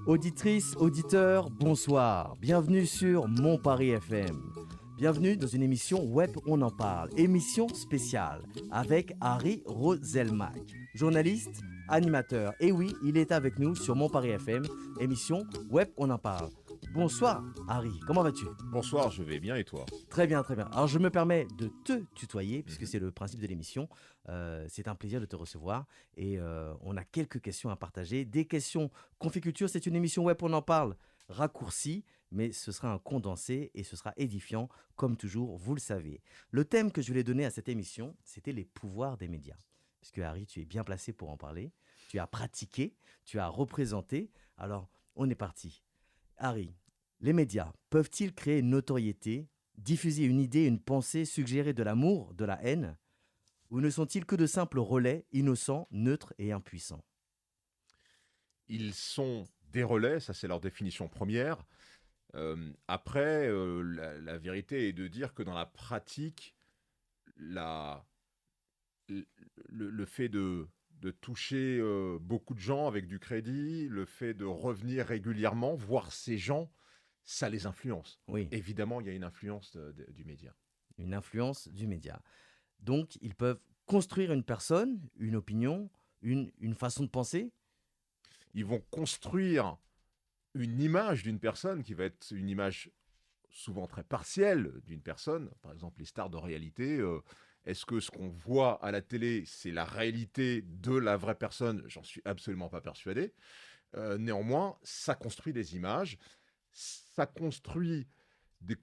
Auditrices, auditeurs, bonsoir. Bienvenue sur Mon Paris FM. Bienvenue dans une émission Web On en parle, émission spéciale avec Harry Roselmack, journaliste, animateur. Et oui, il est avec nous sur Mon Paris FM, émission Web On en parle. Bonsoir Harry, comment vas-tu? Bonsoir, je vais bien et toi? Très bien, très bien. Alors je me permets de te tutoyer puisque c'est le principe de l'émission. C'est un plaisir de te recevoir et on a quelques questions à partager. Des questions conficulture, c'est une émission Web On en parle raccourcie, mais ce sera un condensé et ce sera édifiant comme toujours, vous le savez. Le thème que je voulais donner à cette émission, c'était les pouvoirs des médias. Puisque Harry, tu es bien placé pour en parler. Tu as pratiqué, tu as représenté. Alors, on est parti. Harry, les médias peuvent-ils créer une notoriété, diffuser une idée, une pensée, suggérer de l'amour, de la haine? Ou ne sont-ils que de simples relais, innocents, neutres et impuissants? Ils sont des relais, ça c'est leur définition première. Après, la vérité est de dire que dans la pratique, la, le fait de toucher beaucoup de gens avec du crédit, le fait de revenir régulièrement, voir ces gens, ça les influence. Oui, Évidemment, il y a une influence du média. une influence du média. Donc, ils peuvent construire une personne, une opinion, une façon de penser. Ils vont construire une image d'une personne qui va être une image souvent très partielle d'une personne. Par exemple, les stars de réalité, est-ce que ce qu'on voit à la télé, c'est la réalité de la vraie personne? J'en suis absolument pas persuadé. Néanmoins, ça construit des images, ça construit des...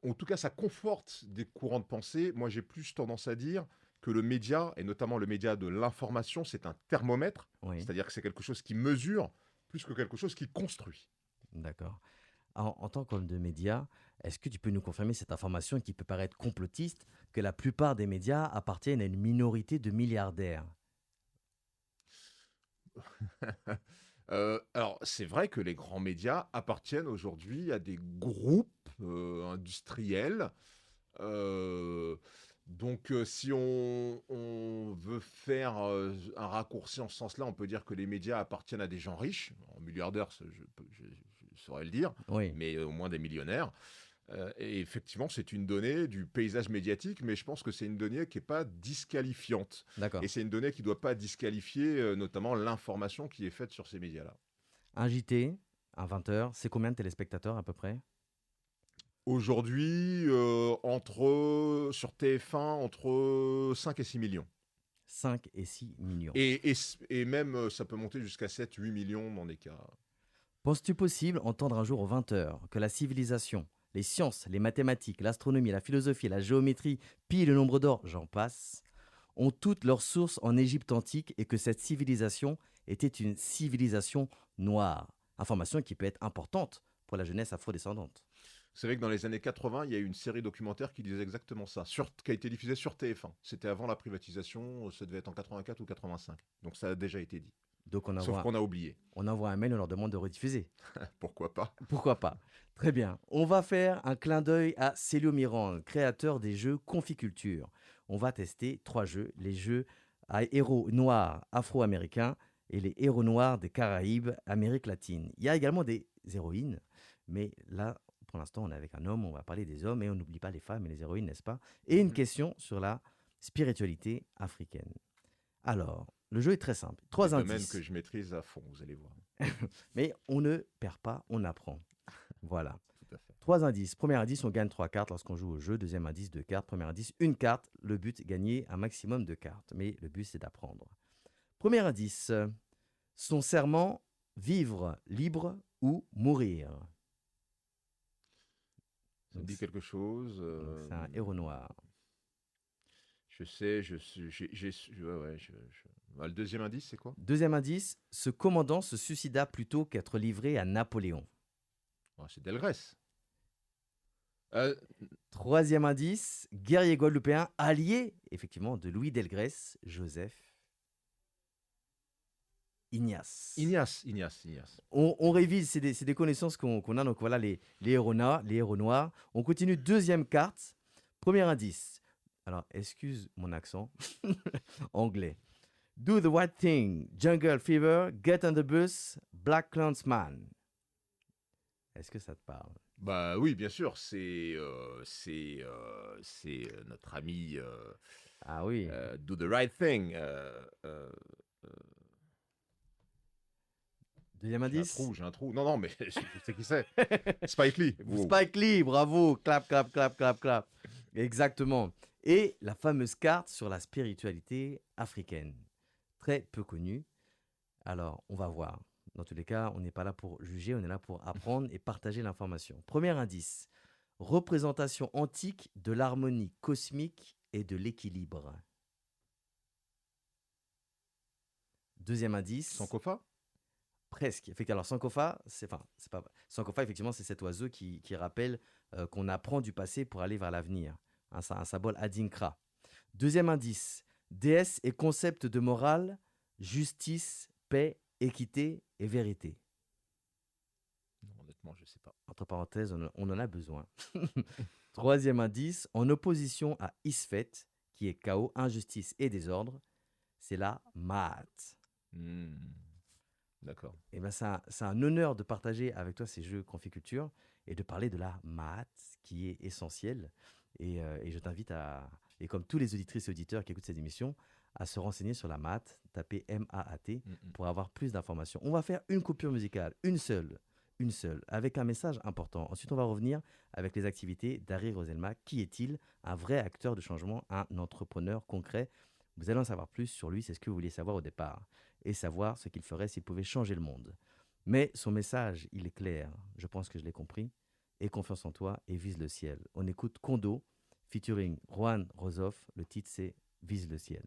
En tout cas, ça conforte des courants de pensée. Moi, j'ai plus tendance à dire que le média, et notamment le média de l'information, c'est un thermomètre, Oui, c'est-à-dire que c'est quelque chose qui mesure plus que quelque chose qui construit. d'accord. En tant qu'homme de médias, est-ce que tu peux nous confirmer cette information qui peut paraître complotiste, que la plupart des médias appartiennent à une minorité de milliardaires? Alors, c'est vrai que les grands médias appartiennent aujourd'hui à des groupes industriels. Euh, si on veut faire un raccourci en ce sens-là, on peut dire que les médias appartiennent à des gens riches. En milliardaires, je saurais le dire, Oui, mais au moins des millionnaires. Et effectivement, c'est une donnée du paysage médiatique, mais je pense que c'est une donnée qui n'est pas disqualifiante. d'accord. Et c'est une donnée qui ne doit pas disqualifier notamment l'information qui est faite sur ces médias-là. Un JT, à 20 heures, c'est combien de téléspectateurs à peu près? Aujourd'hui, sur TF1, entre 5 et 6 millions. 5 et 6 millions. Et même, ça peut monter jusqu'à 7, 8 millions dans des cas. Penses-tu possible entendre un jour aux 20 heures que la civilisation, les sciences, les mathématiques, l'astronomie, la philosophie, la géométrie, pi le nombre d'or, j'en passe, ont toutes leurs sources en Égypte antique et que cette civilisation était une civilisation noire? Information qui peut être importante pour la jeunesse afrodescendante. Vous savez que dans les années 80, il y a eu une série documentaire qui disait exactement ça, qui a été diffusée sur TF1. C'était avant la privatisation, ça devait être en 84 ou 85. Donc ça a déjà été dit. Donc Sauf qu'on a oublié. on envoie un mail, on leur demande de rediffuser. Pourquoi pas? Pourquoi pas? Très bien. On va faire un clin d'œil à Célio Mirand, créateur des jeux Conficulture. On va tester 3 jeux, les jeux à héros noirs afro-américains et les héros noirs des Caraïbes, Amérique latine. Il y a également des héroïnes, mais là, pour l'instant, on est avec un homme, on va parler des hommes et on n'oublie pas les femmes et les héroïnes, n'est-ce pas? Et une Mhm. question sur la spiritualité africaine. Alors, le jeu est très simple. Des Trois domaines que indices. je maîtrise à fond, vous allez voir. Mais on ne perd pas, on apprend. Voilà. Tout à fait. 3 indices. Premier indice, on gagne 3 cartes lorsqu'on joue au jeu. Deuxième indice, 2 cartes. Premier indice, une carte. Le but, gagner un maximum de cartes. Mais le but, c'est d'apprendre. Premier indice, son serment, vivre libre ou mourir. Ça me Donc, dit quelque chose. c'est un héros noir. Je sais, je suis. Ouais, ouais, Ah, le deuxième indice, c'est quoi? Deuxième indice, ce commandant se suicida plutôt qu'être livré à Napoléon. Ah, c'est Delgrès. Euh, Troisième indice, guerrier guadeloupéen, allié, effectivement, de Louis Delgrès, Joseph Ignace. Ignace. On révise, c'est des connaissances qu'on a. Donc voilà les héros noirs, les héros noirs. On continue, deuxième carte. Premier indice. Alors, excuse mon accent anglais. Do the right thing, jungle fever, get on the bus, Black Clansman. Est-ce que ça te parle? Bah oui, bien sûr, c'est notre ami Ah oui. Do the Right Thing. Deuxième indice. J'ai un trou. Non, mais je sais qui c'est. Spike Lee. Wow. Spike Lee, bravo. Clap, clap, clap, clap, clap. Exactement. Et la fameuse carte sur la spiritualité africaine. Très peu connue. Alors, on va voir. Dans tous les cas, on n'est pas là pour juger, on est là pour apprendre et partager l'information. Premier indice. Représentation antique de l'harmonie cosmique et de l'équilibre. Deuxième indice. Sankofa. Presque. Alors, Sankofa, c'est pas. Sankofa, effectivement, c'est cet oiseau qui rappelle qu'on apprend du passé pour aller vers l'avenir. Un symbole Adinkra. Deuxième indice. Déesse et concept de morale, justice, paix, équité et vérité. Non, honnêtement, je sais pas. Entre parenthèses, on en a besoin. Troisième indice. En opposition à Isfet, qui est chaos, injustice et désordre, c'est la Maat. D'accord. Et ben c'est un honneur de partager avec toi ces jeux Conficulture et de parler de la Maat qui est essentielle. Et je t'invite et comme tous les auditrices et auditeurs qui écoutent cette émission, à se renseigner sur la Maat, taper M-A-A-T pour avoir plus d'informations. On va faire une coupure musicale, une seule, avec un message important. Ensuite, on va revenir avec les activités d'Harry Roselma. Qui est-il? Un vrai acteur de changement, un entrepreneur concret. Vous allez en savoir plus sur lui, c'est ce que vous vouliez savoir au départ. Et savoir ce qu'il ferait s'il pouvait changer le monde. Mais son message, il est clair. Je pense que je l'ai compris. Aie confiance en toi et vise le ciel. On écoute Kondo, featuring Juan Rosoff. Le titre, c'est Vise le ciel.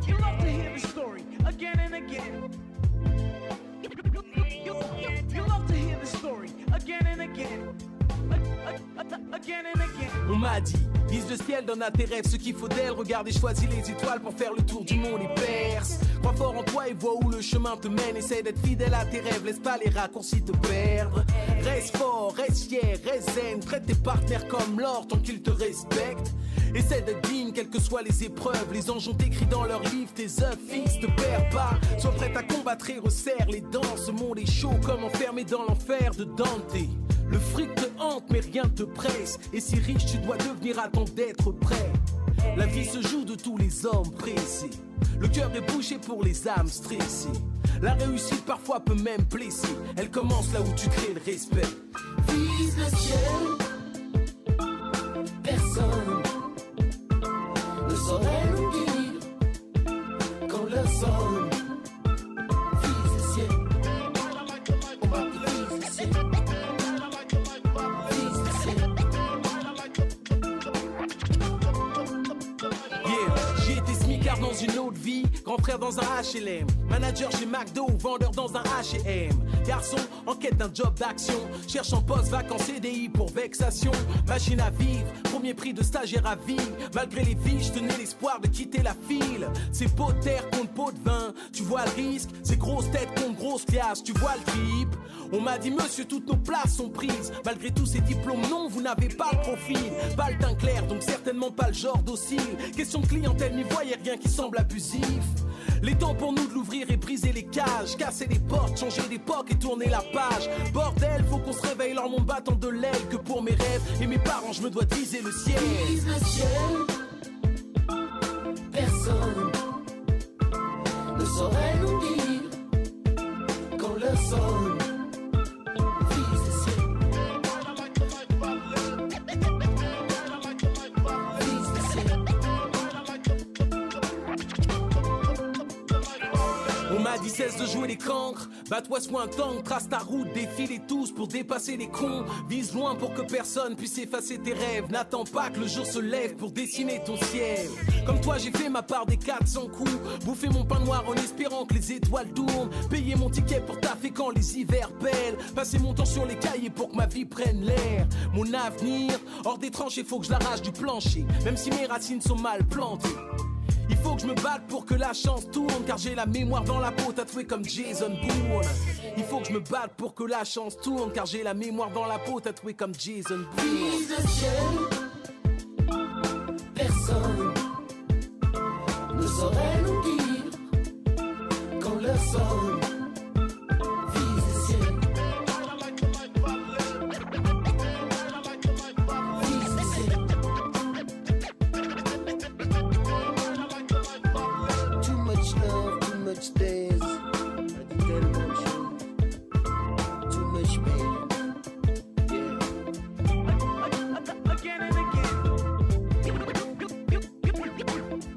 You love to hear the story again and again. You love to hear the story again and again. Again and again. On m'a dit, vise le ciel, donne à tes rêves ce qu'il faut d'elle. Regarde et choisis les étoiles pour faire le tour du monde et perce. Crois fort en toi et vois où le chemin te mène. Essaie d'être fidèle à tes rêves, laisse pas les raccourcis te perdre. Reste fort, reste fier, reste zen. Traite tes partenaires comme l'or tant qu'ils te respectent. Essaie d'être digne, quelles que soient les épreuves. Les anges ont écrit dans leurs livres, tes œuvres fixes, te perds pas. Sois prête à combattre et resserre les dents. Ce monde est chaud comme enfermé dans l'enfer de Dante. Le fric te hante mais rien te presse. Et si riche tu dois devenir, attends d'être prêt. La vie se joue de tous les hommes pressés. Le cœur est bouché pour les âmes stressées. La réussite parfois peut même blesser. Elle commence là où tu crées le respect. Vise le ciel. Personne ne saurait nous dire quand l'heure sonne. Vise le ciel. On va vise le ciel. Dans une autre vie, grand frère dans un HLM, manager chez McDo, vendeur dans un H&M. Garçon en quête d'un job d'action, cherche en poste vacant CDI pour vexation. Machine à vivre, premier prix de stagiaire à vie. Malgré les vies, je tenais l'espoir de quitter la file. C'est pot de terre contre pot de vin, tu vois le risque. C'est grosse tête contre grosse classe, tu vois le trip. On m'a dit monsieur, toutes nos places sont prises. Malgré tous ces diplômes, non, vous n'avez pas le profil. Pas le teint clair, donc certainement pas le genre docile. Question de clientèle, n'y voyez rien qui semble abusif. Les temps pour nous de l'ouvrir et briser les cages. Casser les portes, changer d'époque et tourner la page. Bordel, faut qu'on se réveille, leur monde battant de l'aile. Que pour mes rêves et mes parents, je me dois de viser le ciel. Vise le ciel. Personne ne saurait nous dire quand l'heure sonne. Dit cesse de jouer les cancres, bat-toi soit un tank, trace ta route, défile tous pour dépasser les cons. Vise loin pour que personne puisse effacer tes rêves. N'attends pas que le jour se lève pour dessiner ton ciel. Comme toi j'ai fait ma part des 400 coups, bouffer mon pain noir en espérant que les étoiles tournent. Payer mon ticket pour taffer quand les hivers pèlent. Passer mon temps sur les cahiers pour que ma vie prenne l'air. Mon avenir, hors des tranchées, faut que je l'arrache du plancher. Même si mes racines sont mal plantées. Il faut que je me batte pour que la chance tourne, car j'ai la mémoire dans la peau tatouée comme Jason Bourne. Il faut que je me batte pour que la chance tourne, car j'ai la mémoire dans la peau tatouée comme Jason Bourne. Vise le ciel, personne ne saurait nous dire quand l'heure sonne. Vise le ciel, vise le ciel. Too much love, too much dance. I did tellement de choses. Too much pain. Again and again.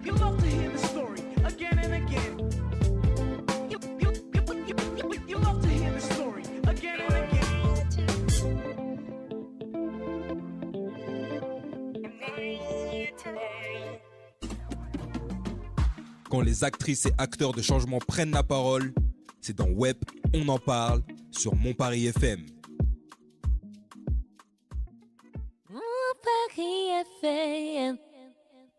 You love to hear the story again and again. You love to hear the story again and again. Quand les actrices et acteurs de changement prennent la parole, c'est dans Web, on en parle, sur Mon Paris FM.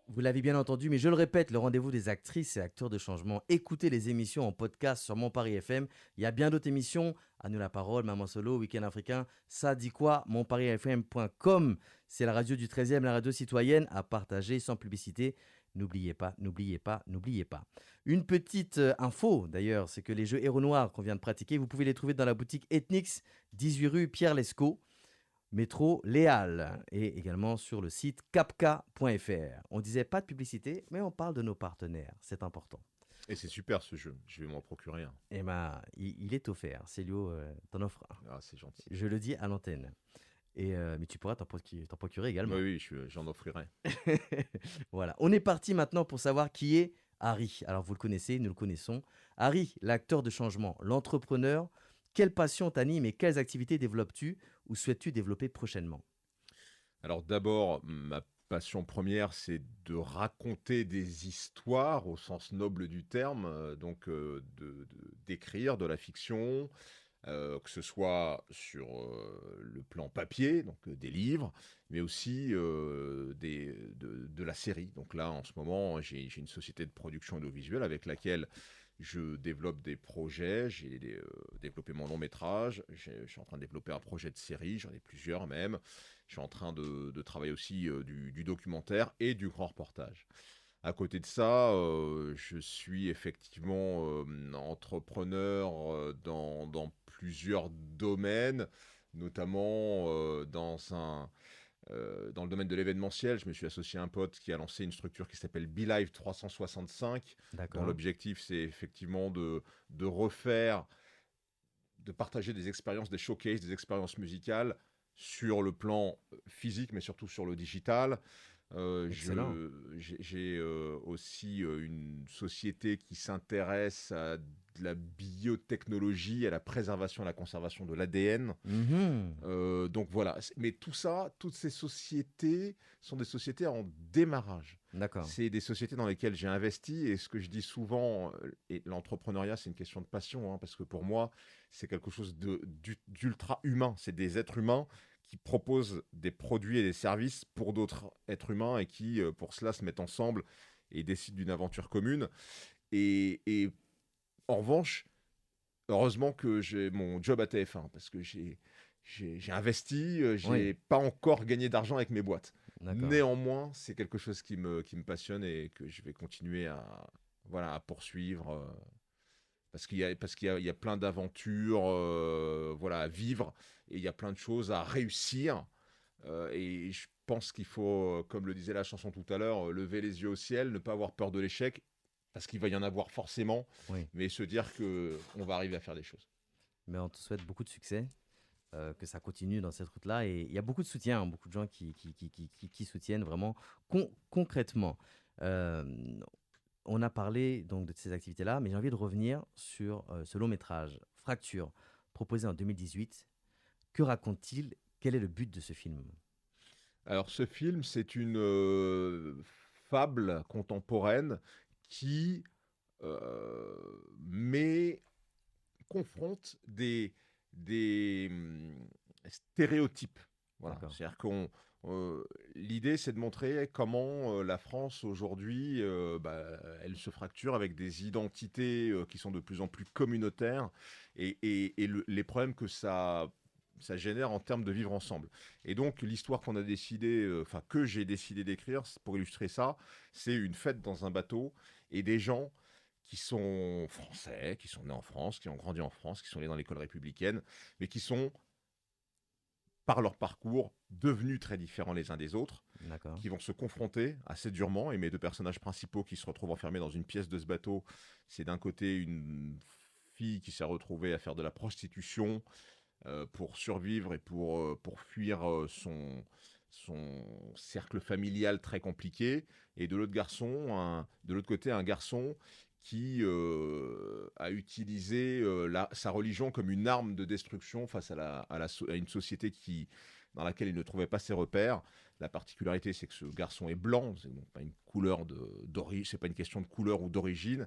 Vous l'avez bien entendu, mais je le répète, le rendez-vous des actrices et acteurs de changement. Écoutez les émissions en podcast sur Mon Paris FM. Il y a bien d'autres émissions. À nous la parole, Maman Solo, Week-end africain. Ça dit quoi? monparisfm.com. C'est la radio du 13e, la radio citoyenne, à partager sans publicité. N'oubliez pas, n'oubliez pas, n'oubliez pas. Une petite info d'ailleurs, c'est que les jeux Héros Noirs qu'on vient de pratiquer, vous pouvez les trouver dans la boutique Ethnix, 18 rue Pierre Lescot, métro Léal, et également sur le site capka.fr. On disait pas de publicité, mais on parle de nos partenaires, c'est important. Et c'est super ce jeu, je vais m'en procurer un. Eh ben, il est offert, Célio t'en offre un. Ah, c'est gentil. Je le dis à l'antenne. Mais tu pourras t'en procurer également. Oui, j'en offrirai. Voilà. On est parti maintenant pour savoir qui est Harry. Alors vous le connaissez, nous le connaissons. Harry, l'acteur de changement, l'entrepreneur. Quelle passion t'anime et quelles activités développes-tu ou souhaites-tu développer prochainement? Alors d'abord, ma passion première, c'est de raconter des histoires au sens noble du terme, d'écrire de la fiction, que ce soit sur le plan papier, donc des livres, mais aussi de la série. Donc là, en ce moment, j'ai une société de production audiovisuelle avec laquelle je développe des projets. J'ai développé mon long métrage, je suis en train de développer un projet de série, j'en ai plusieurs même. Je suis en train de travailler aussi du documentaire et du grand reportage. À côté de ça, je suis effectivement entrepreneur dans plusieurs domaines, notamment dans le domaine de l'événementiel. Je me suis associé à un pote qui a lancé une structure qui s'appelle BeLive 365, D'accord. dont l'objectif c'est effectivement de refaire, de partager des expériences, des showcases, des expériences musicales sur le plan physique, mais surtout sur le digital. Excellent. J'ai aussi une société qui s'intéresse à de la biotechnologie, à la préservation et la conservation de l'ADN. Mhm. Donc voilà, mais tout ça, toutes ces sociétés sont des sociétés en démarrage. D'accord. C'est des sociétés dans lesquelles j'ai investi, et ce que je dis souvent, et l'entrepreneuriat c'est une question de passion, hein, parce que pour moi c'est quelque chose d'ultra humain. C'est des êtres humains qui proposent des produits et des services pour d'autres êtres humains et qui, pour cela, se mettent ensemble et décident d'une aventure commune. Et en revanche, heureusement que j'ai mon job à TF1 parce que j'ai investi, j'ai Oui. pas encore gagné d'argent avec mes boîtes. D'accord. Néanmoins, c'est quelque chose qui me passionne et que je vais continuer à poursuivre. Parce qu'il y a plein d'aventures à vivre, et il y a plein de choses à réussir. Et je pense qu'il faut, comme le disait la chanson tout à l'heure, lever les yeux au ciel, ne pas avoir peur de l'échec, parce qu'il va y en avoir forcément, Oui. mais se dire qu'on va arriver à faire des choses. Mais on te souhaite beaucoup de succès, que ça continue dans cette route-là. Et il y a beaucoup de soutien, hein, beaucoup de gens qui soutiennent vraiment concrètement. On a parlé donc de ces activités-là, mais j'ai envie de revenir sur ce long métrage, Fracture, proposé en 2018. Que raconte-t-il? Quel est le but de ce film? Alors ce film, c'est une fable contemporaine qui confronte des stéréotypes Voilà. D'accord. C'est-à-dire l'idée, c'est de montrer comment la France aujourd'hui, elle se fracture avec des identités qui sont de plus en plus communautaires et les problèmes que ça génère en termes de vivre ensemble. Et donc, l'histoire qu'on a décidé, que j'ai décidé d'écrire pour illustrer ça, c'est une fête dans un bateau et des gens qui sont français, qui sont nés en France, qui ont grandi en France, qui sont nés dans l'école républicaine, mais qui sont par leur parcours, devenus très différents les uns des autres, D'accord. qui vont se confronter assez durement. Et mes deux personnages principaux qui se retrouvent enfermés dans une pièce de ce bateau, c'est d'un côté une fille qui s'est retrouvée à faire de la prostitution pour survivre et pour fuir son cercle familial très compliqué. Et de l'autre côté, un garçon qui a utilisé sa religion comme une arme de destruction face à une société dans laquelle il ne trouvait pas ses repères. La particularité, c'est que ce garçon est blanc, c'est donc pas une c'est pas une question de couleur ou d'origine,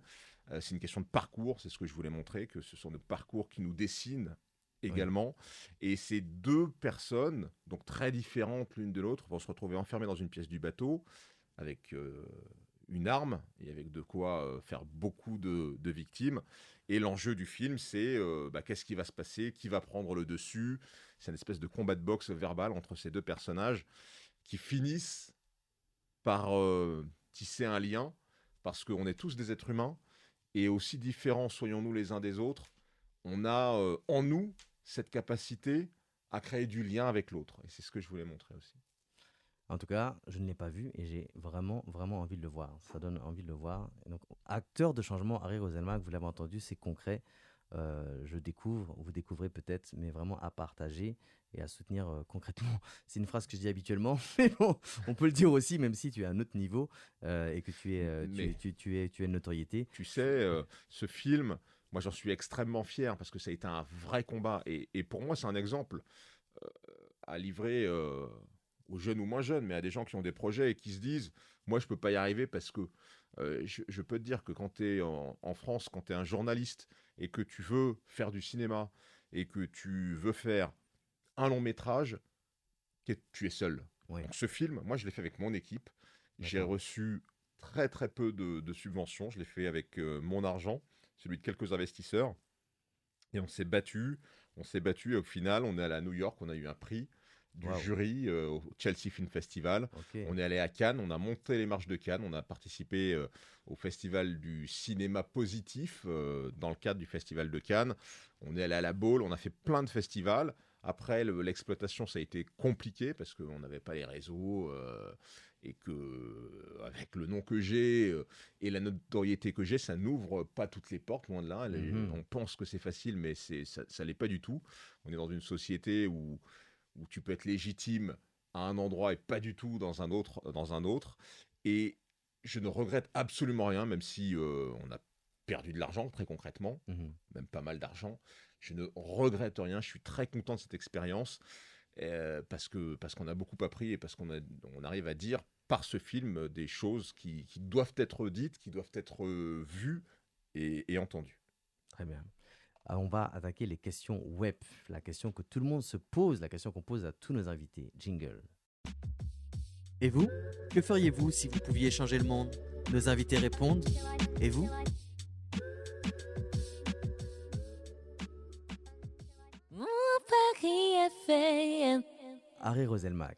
c'est une question de parcours. C'est ce que je voulais montrer, que ce sont des parcours qui nous dessinent également. Et ces deux personnes, donc très différentes l'une de l'autre, vont se retrouver enfermées dans une pièce du bateau avec une arme et avec de quoi faire beaucoup de victimes. Et l'enjeu du film, c'est qu'est-ce qui va se passer, qui va prendre le dessus. C'est une espèce de combat de boxe verbal entre ces deux personnages qui finissent par tisser un lien, parce qu'on est tous des êtres humains, et aussi différents soyons-nous les uns des autres, on a en nous cette capacité à créer du lien avec l'autre. Et c'est ce que je voulais montrer aussi. En tout cas, je ne l'ai pas vu et j'ai vraiment, vraiment envie de le voir. Ça donne envie de le voir. Et donc, acteur de changement, Harry Roselmack, vous l'avez entendu, c'est concret. Je découvre, vous découvrez peut-être, mais vraiment à partager et à soutenir concrètement. C'est une phrase que je dis habituellement, mais bon, on peut le dire aussi, même si tu es à un autre niveau et que tu es une notoriété. Tu sais, ce film, moi j'en suis extrêmement fier parce que ça a été un vrai combat. Et pour moi, c'est un exemple à livrer aux jeunes ou moins jeunes, mais à des gens qui ont des projets et qui se disent, moi je peux pas y arriver parce que je peux te dire que quand tu es en France, quand tu es un journaliste et que tu veux faire du cinéma et que tu veux faire un long métrage, tu es seul. Ouais. Donc ce film, moi je l'ai fait avec mon équipe. J'ai D'accord. reçu très très peu de subventions. Je l'ai fait avec mon argent, celui de quelques investisseurs. Et on s'est battu. Et au final, on est allé à New York. On a eu un prix du Waouh. jury au Chelsea Film Festival. Ok. On est allé à Cannes. On a monté les marches de Cannes. On a participé au festival du cinéma positif dans le cadre du festival de Cannes. On est allé à la Baule. On a fait plein de festivals. Après, l'exploitation, ça a été compliqué parce qu'on n'avait pas les réseaux et que, avec le nom que j'ai et la notoriété que j'ai, ça n'ouvre pas toutes les portes, loin de là. On pense que c'est facile, mais ça l'est pas du tout. On est dans une société où tu peux être légitime à un endroit et pas du tout dans un autre. Et je ne regrette absolument rien, même si on a perdu de l'argent, très concrètement, Mhm. même pas mal d'argent. Je ne regrette rien, je suis très content de cette expérience parce qu'on a beaucoup appris et parce on arrive à dire par ce film des choses qui doivent être dites, qui doivent être vues et entendues. Très bien. On va attaquer les questions web, la question que tout le monde se pose, la question qu'on pose à tous nos invités. Jingle. Et vous, que feriez-vous si vous pouviez changer le monde? Nos invités répondent. Et vous? Harry Roselmack,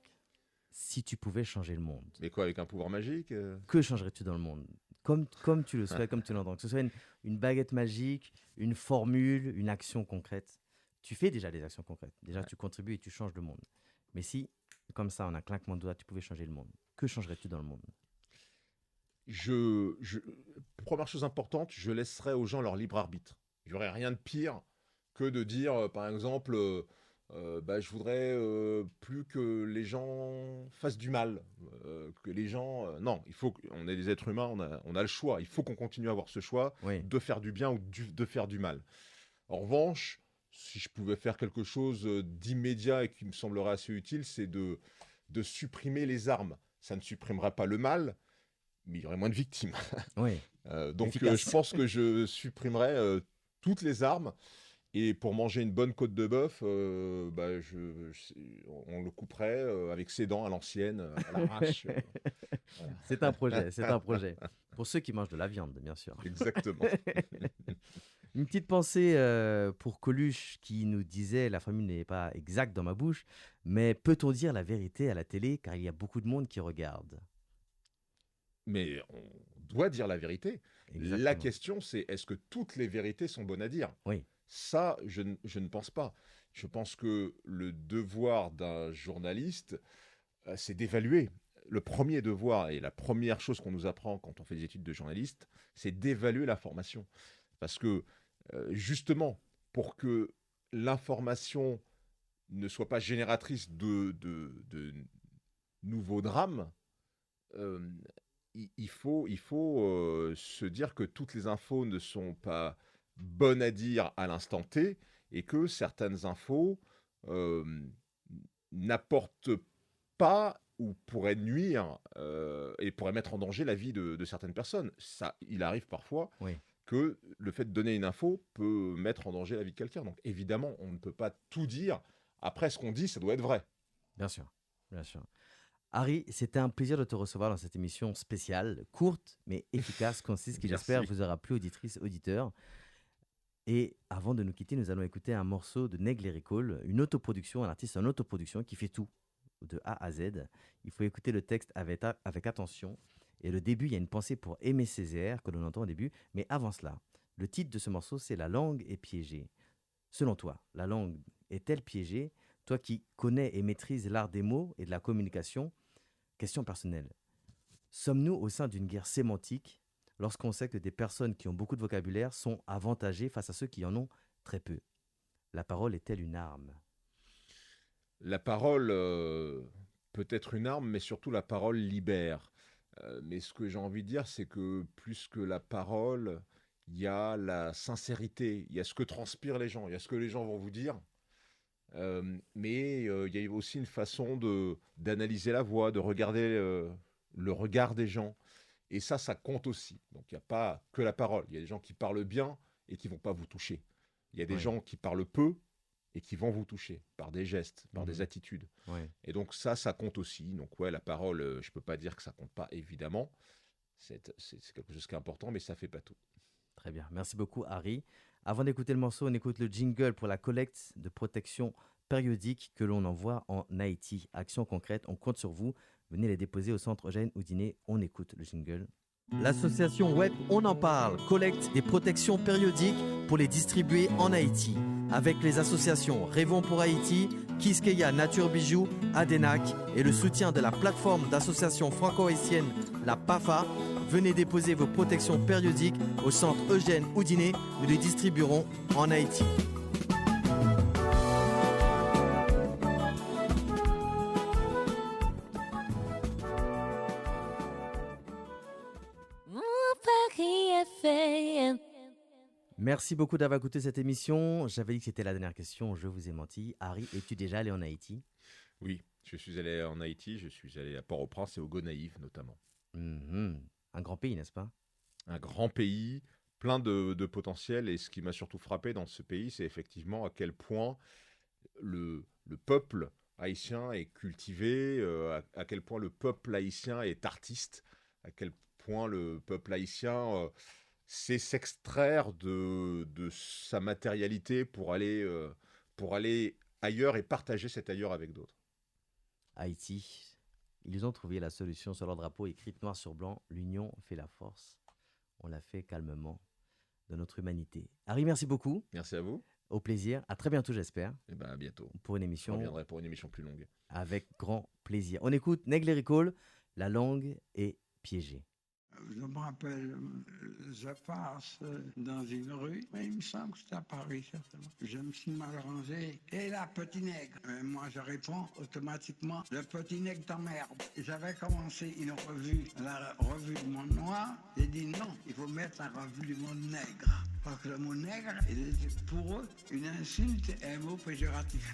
si tu pouvais changer le monde, Mais quoi, avec un pouvoir magique que changerais-tu dans le monde? Comme tu le souhaites, comme tu l'entends. Que ce soit une baguette magique, une formule, une action concrète. Tu fais déjà des actions concrètes. Déjà, tu contribues et tu changes le monde. Mais si, comme ça, en un claquement de doigts, tu pouvais changer le monde, que changerais-tu dans le monde? Première chose importante, je laisserai aux gens leur libre arbitre. Il n'y aurait rien de pire que de dire, par exemple, je voudrais plus que les gens fassent du mal, que les gens... non, on est des êtres humains, on a le choix. Il faut qu'on continue à avoir ce choix Oui. de faire du bien ou de faire du mal. En revanche, si je pouvais faire quelque chose d'immédiat et qui me semblerait assez utile, c'est de supprimer les armes. Ça ne supprimerait pas le mal, mais il y aurait moins de victimes. Oui. Donc Efficace. je pense que je supprimerais toutes les armes Et pour manger une bonne côte de bœuf, on le couperait avec ses dents à l'ancienne, à l'arrache. Voilà. C'est un projet, c'est un projet. Pour ceux qui mangent de la viande, bien sûr. Exactement. Une petite pensée pour Coluche qui nous disait « La formule n'est pas exacte dans ma bouche, mais peut-on dire la vérité à la télé car il y a beaucoup de monde qui regarde ?» Mais on doit dire la vérité. La Exactement. question, c'est est-ce que toutes les vérités sont bonnes à dire? Oui. Ça, je ne pense pas. Je pense que le devoir d'un journaliste, c'est d'évaluer. Le premier devoir et la première chose qu'on nous apprend quand on fait des études de journaliste, c'est d'évaluer l'information. Parce que, justement, pour que l'information ne soit pas génératrice de nouveaux drames, euh, il faut se dire que toutes les infos ne sont pas bonnes à dire à l'instant T et que certaines infos euh, n'apportent pas ou pourraient nuire et pourraient mettre en danger la vie de certaines personnes. Ça, il arrive parfois Oui. que le fait de donner une info peut mettre en danger la vie de quelqu'un. Donc évidemment, on ne peut pas tout dire. Après, ce qu'on dit, ça doit être vrai. Bien sûr, bien sûr. Harry, c'était un plaisir de te recevoir dans cette émission spéciale, courte mais efficace, concise, qui Merci. j'espère vous aura plu, auditrices, auditeurs. Et avant de nous quitter, nous allons écouter un morceau de Neg Lyrical, une autoproduction, un artiste en autoproduction qui fait tout, de A à Z. Il faut écouter le texte avec attention. Et le début, il y a une pensée pour Aimé Césaire, que l'on entend au début. Mais avant cela, le titre de ce morceau, c'est « La langue est piégée ». Selon toi, la langue est-elle piégée? Toi qui connais et maîtrises l'art des mots et de la communication, question personnelle. Sommes-nous au sein d'une guerre sémantique lorsqu'on sait que des personnes qui ont beaucoup de vocabulaire sont avantagées face à ceux qui en ont très peu? La parole est-elle une arme? La parole peut être une arme, mais surtout la parole libère. Mais ce que j'ai envie de dire, c'est que plus que la parole, il y a la sincérité, il y a ce que transpirent les gens, il y a ce que les gens vont vous dire. Mais il y a aussi une façon d'analyser la voix, de regarder le regard des gens. Et ça compte aussi. Donc il n'y a pas que la parole. Il y a des gens qui parlent bien et qui ne vont pas vous toucher. Il y a des Ouais. gens qui parlent peu et qui vont vous toucher par des gestes, par des attitudes. Ouais. Et donc ça compte aussi. Donc ouais, la parole, je ne peux pas dire que ça compte pas, évidemment. C'est quelque chose qui est important, mais ça ne fait pas tout. Très bien. Merci beaucoup, Harry. Avant d'écouter le morceau, on écoute le jingle pour la collecte de protection périodique que l'on envoie en Haïti. Action concrète, on compte sur vous. Venez les déposer au centre Eugène Houdinet. On écoute le jingle. L'association web On en parle collecte des protections périodiques pour les distribuer en Haïti. Avec les associations Rêvons pour Haïti, Kiskeya Nature Bijoux, Adenac et le soutien de la plateforme d'associations franco-haïtiennes, la PAFA, venez déposer vos protections périodiques au centre Eugène Houdinet. Nous les distribuerons en Haïti. Merci beaucoup d'avoir écouté cette émission. J'avais dit que c'était la dernière question, je vous ai menti. Harry, es-tu déjà allé en Haïti? Oui, je suis allé en Haïti, je suis allé à Port-au-Prince et au Gonaïves notamment. Mhm. Un grand pays, n'est-ce pas? Un grand pays, plein de potentiel. Et ce qui m'a surtout frappé dans ce pays, c'est effectivement à quel point le peuple haïtien est cultivé, à quel point le peuple haïtien est artiste, à quel point le peuple haïtien sait s'extraire de sa matérialité pour aller ailleurs et partager cet ailleurs avec d'autres. Haïti, ils ont trouvé la solution sur leur drapeau écrite noir sur blanc. L'union fait la force. On l'a fait calmement de notre humanité. Harry, merci beaucoup. Merci à vous. Au plaisir. À très bientôt, j'espère, Et ben à bientôt. pour une Je émission reviendrai pour une émission plus longue. avec grand plaisir. On écoute Neg Lyrical, La langue est piégée. Je me rappelle, je passe dans une rue, mais il me semble que c'est à Paris, certainement. Je me suis mal rangé. Et la petite nègre. Moi, je réponds automatiquement, le petit nègre t'emmerde. J'avais commencé une revue, la revue du monde noir. J'ai dit non, il faut mettre la revue du monde nègre. Parce que le mot nègre, il est pour eux une insulte et un mot péjoratif.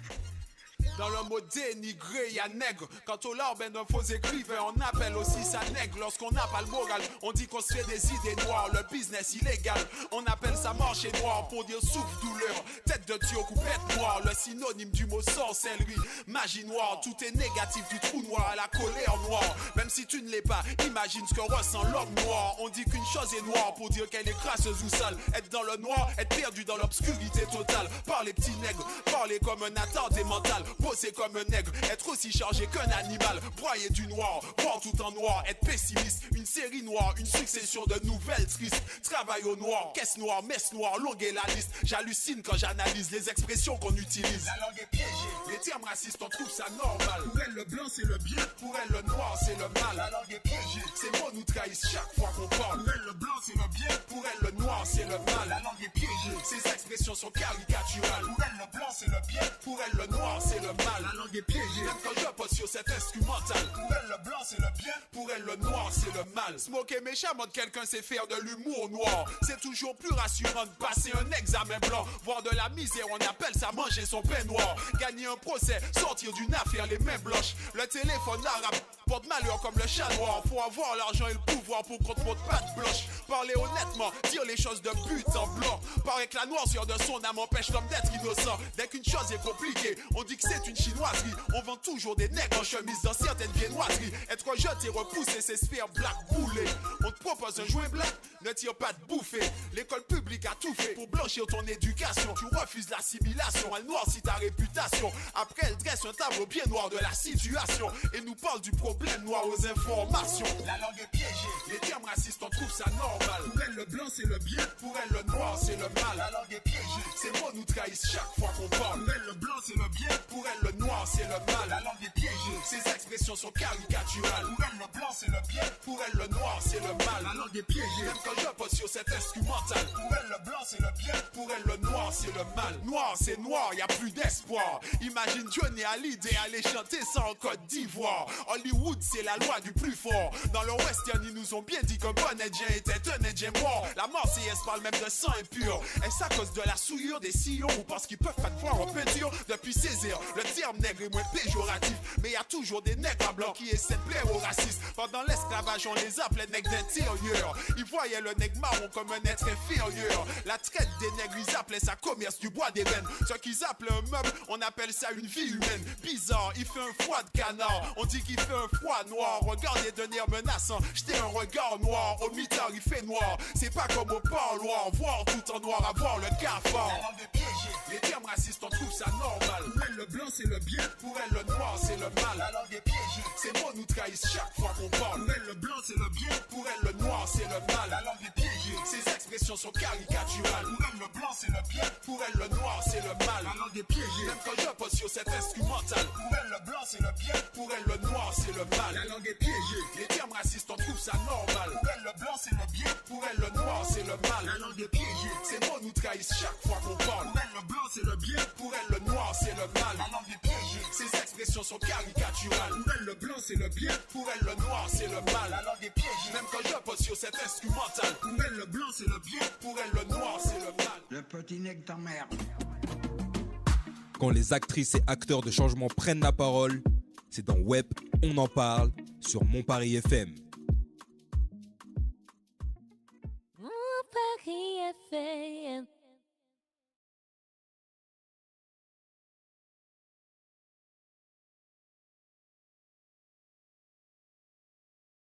Dans le mot dénigré, y a nègre. Quant au lord, ben d'un faux écrivain, on appelle aussi ça nègre. Lorsqu'on n'a pas le moral, on dit qu'on se fait des idées noires. Le business illégal, on appelle ça marché noir. Pour dire souffle, douleur, tête de tuyau, coupette noire. Le synonyme du mot sorcellerie, magie noire. Tout est négatif, du trou noir à la colère noire. Même si tu ne l'es pas, imagine ce que ressent l'homme noir. On dit qu'une chose est noire pour dire qu'elle est crasseuse ou sale. Être dans le noir, être perdu dans l'obscurité totale. Par les petits nègres, parler comme un attardé mental. Poser comme un nègre, être aussi chargé qu'un animal. Broyer du noir, voir tout en noir, être pessimiste. Une série noire, une succession de nouvelles tristes. Travail au noir, caisse noire, messe noire, longue est la liste. J'hallucine quand j'analyse les expressions qu'on utilise. La langue est piégée, les termes racistes, on trouve ça normal. Pour elle, le blanc c'est le bien, pour elle, le noir c'est le mal. La langue est piégée, ces mots nous trahissent chaque fois qu'on parle. Pour elle, le blanc c'est le bien, pour elle, le noir c'est le mal. La langue est piégée, ces expressions sont caricaturales. Pour elle, le blanc c'est le bien, pour elle, le noir c'est le mal. La langue est piégée, même quand je pose sur cet instrumental. Pour elle, le blanc c'est le bien, pour elle, le noir c'est le mal. Smoker méchant, mode quelqu'un sait faire de l'humour noir. C'est toujours plus rassurant de passer un examen blanc. Voir de la misère, on appelle ça manger son pain noir. Gagner un procès, sortir d'une affaire les mains blanches. Le téléphone arabe porte malheur comme le chat noir. Faut avoir l'argent et le pouvoir pour qu'on te montre patte blanche. Parler honnêtement, dire les choses de but en blanc. Paraît que la noirceur de son âme empêche l'homme d'être innocent. Dès qu'une chose est compliquée, on dit que c'est une chinoiserie. On vend toujours des nègres en chemise dans certaines viennoiseries. Être jeté, repoussé, c'est se faire black bouler. On te propose un joint black, ne tire pas de bouffer. L'école publique a tout fait pour blanchir ton éducation. Tu refuses l'assimilation, elle noircit ta réputation. Après, elle dresse un tableau bien noir de la situation et nous parle du problème noir aux informations. La langue est piégée, les termes racistes, on trouve ça normal. Pour elle, le blanc c'est le bien, pour elle, le noir c'est le mal. La langue est piégée, ces mots nous trahissent chaque fois qu'on parle. Pour elle, le blanc c'est le bien, pour elle, le noir c'est le mal. La langue est piégée, ces expressions sont caricaturales. Pour elle, le blanc c'est le bien, pour elle, le noir c'est le mal. La langue est piégée, même quand je pose sur cet instrumental. Pour elle, le blanc c'est le bien, pour elle, le noir c'est le mal. Noir c'est noir, y a plus d'espoir. Imagine Johnny Hallyday aller chanter ça en Côte d'Ivoire. Hollywood c'est la loi du plus fort. Dans le western ils nous ont bien dit qu'un bon Indien était un Indien mort. La Marseillaise parle même de sang impur. Est-ce à cause de la souillure des sillons ou parce qu'ils peuvent pas te voir en peinture? Depuis Césaire, le terme nègre est moins péjoratif. Mais y a toujours des nègres à blanc qui essaient de plaire aux racistes. Pendant l'esclavage on les appelait nègres d'intérieur. Ils voyaient le nègre marron comme un être inférieur. La traite des nègres ils appelaient ça commerce du bois d'ébène. Ce qu'ils appelaient un meuble, on appelle ça une vie humaine. Bizarre, il fait un froid de canard. On dit qu'il fait un froid noir. Regardez d'un air menaçant, jetez un regard noir. Au mitard il fait noir. C'est pas comme au parloir. Voir tout en noir, avoir le cafard. La langue est piégée, les termes racistes on trouve ça normal. Pour elle le blanc c'est le bien, pour elle le noir c'est le mal. La langue est piégée, ces mots nous trahissent chaque fois qu'on parle. Pour elle le blanc c'est le bien, pour elle le noir c'est le mal. La langue est piégée, ces expressions sont caricaturales. Pour elle le blanc c'est le bien, pour elle le noir c'est le mal. La langue est piégée, même quand je pose sur cet instrumental. Pour elle le blanc c'est le bien, pour elle le noir c'est le mal. La langue est piégée, les termes racistes on trouve ça normal. Pour elle le blanc c'est le bien, pour elle le noir c'est le mal. La langue est piégée, ces mots nous trahissent chaque fois qu'on parle. Pour elle le blanc c'est le bien, pour elle le noir c'est le mal. La langue est piégée, ces expressions sont caricaturales. Pour elle le blanc c'est le bien, pour elle le noir c'est le mal. La langue est piégée, même quand je pose sur cet instrumental. Pour elle le blanc c'est le bien, pour elle le noir c'est le mal. Le petit nègre t'emmerde. Quand les actrices et acteurs de changement prennent la parole, c'est dans Web, on en parle sur Mon Paris FM. Mon Paris FM.